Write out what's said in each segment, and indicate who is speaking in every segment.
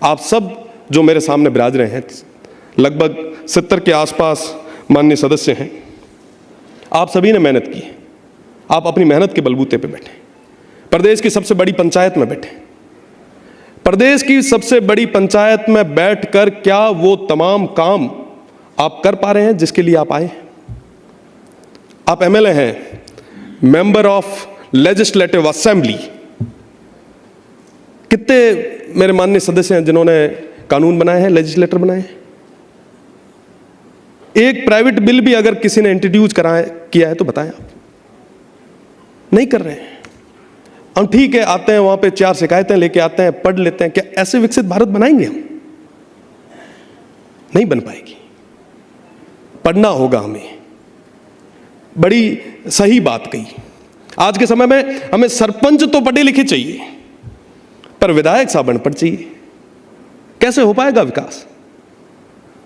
Speaker 1: आप सब जो मेरे सामने विराज रहे हैं, लगभग 70 के आसपास माननीय सदस्य हैं, आप सभी ने मेहनत की है। आप अपनी मेहनत के बलबूते पे बैठे, प्रदेश की सबसे बड़ी पंचायत में बैठे। प्रदेश की सबसे बड़ी पंचायत में बैठकर क्या वो तमाम काम आप कर पा रहे हैं जिसके लिए आप आए? आप एमएलए हैं, मेंबर ऑफ लेजिस्लेटिव असेंबली। कितने मेरे माननीय सदस्य हैं जिन्होंने कानून बनाए हैं, लेजिस्लेटर बनाए हैं? एक प्राइवेट बिल भी अगर किसी ने इंट्रोड्यूस किया है तो बताएं आप। नहीं कर रहे हैं। हम ठीक है, आते हैं वहां पे 4 शिकायतें लेके आते हैं, पढ़ लेते हैं। क्या ऐसे विकसित भारत बनाएंगे हम? नहीं बन पाएगी। पढ़ना होगा हमें। बड़ी सही बात कही। आज के समय में हमें सरपंच तो पढ़े लिखे चाहिए, पर विधायक साहब अनपढ़ चाहिए। कैसे हो पाएगा विकास?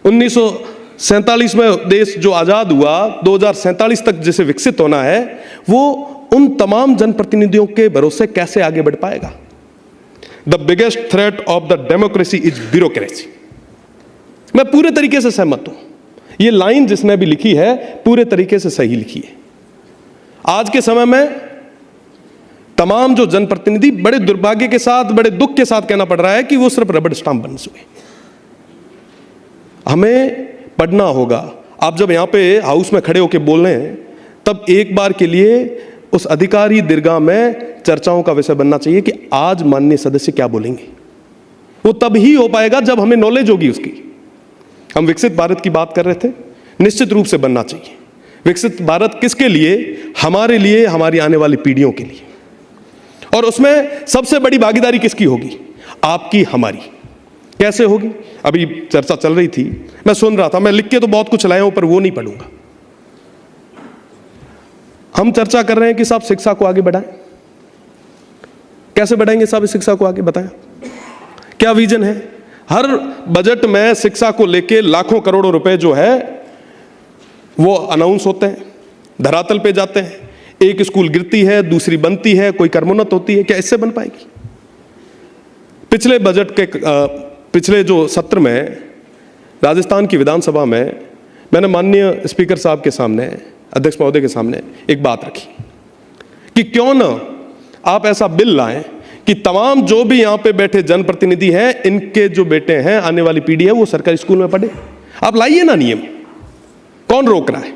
Speaker 1: 1947 में देश जो आजाद हुआ, 2047 तक जिसे विकसित होना है, वो उन तमाम जनप्रतिनिधियों के भरोसे कैसे आगे बढ़ पाएगा? The biggest threat of the democracy is bureaucracy. मैं पूरे तरीके से सहमत हूं। ये लाइन जिसने भी लिखी है पूरे तरीके से सही लिखी है। आज के समय में तमाम जो जनप्रतिनिधि बड़े दुर्भाग्य के साथ, बड़े दुख के साथ कहना पड़ रहा है कि वो सिर्फ रबड़ स्टाम्प बन चुके। हमें पढ़ना होगा। आप जब यहां पे हाउस में खड़े होकर बोल रहे हैं, तब एक बार के लिए उस अधिकारी दीर्घा में चर्चाओं का विषय बनना चाहिए कि आज माननीय सदस्य क्या बोलेंगे। वो तब ही हो पाएगा जब हमें नॉलेज होगी उसकी। हम विकसित भारत की बात कर रहे थे, निश्चित रूप से बनना चाहिए। विकसित भारत किसके लिए? हमारे लिए, हमारी आने वाली पीढ़ियों के लिए। और उसमें सबसे बड़ी भागीदारी किसकी होगी? आपकी, हमारी। कैसे होगी? अभी चर्चा चल रही थी, मैं सुन रहा था। मैं लिख के तो बहुत कुछ लाया हूं, पर वो नहीं पढ़ूंगा। हम चर्चा कर रहे हैं कि साहब शिक्षा को आगे बढ़ाएं। कैसे बढ़ाएंगे साहब शिक्षा को आगे? बताएं, क्या विजन है? हर बजट में शिक्षा को लेके लाखों करोड़ों रुपए जो है वो अनाउंस होते हैं, धरातल पे जाते हैं। एक स्कूल गिरती है, दूसरी बनती है, कोई कर्मोन्नत होती है। क्या इससे बन पाएगी? पिछले बजट के पिछले जो सत्र में राजस्थान की विधानसभा में मैंने माननीय स्पीकर साहब के सामने, अध्यक्ष महोदय के सामने एक बात रखी कि क्यों ना आप ऐसा बिल लाएं कि तमाम जो भी यहां पे बैठे जनप्रतिनिधि हैं, इनके जो बेटे हैं, आने वाली पीढ़ी है, वो सरकारी स्कूल में पढ़े। आप लाइए ना नियम, कौन रोक रहा है?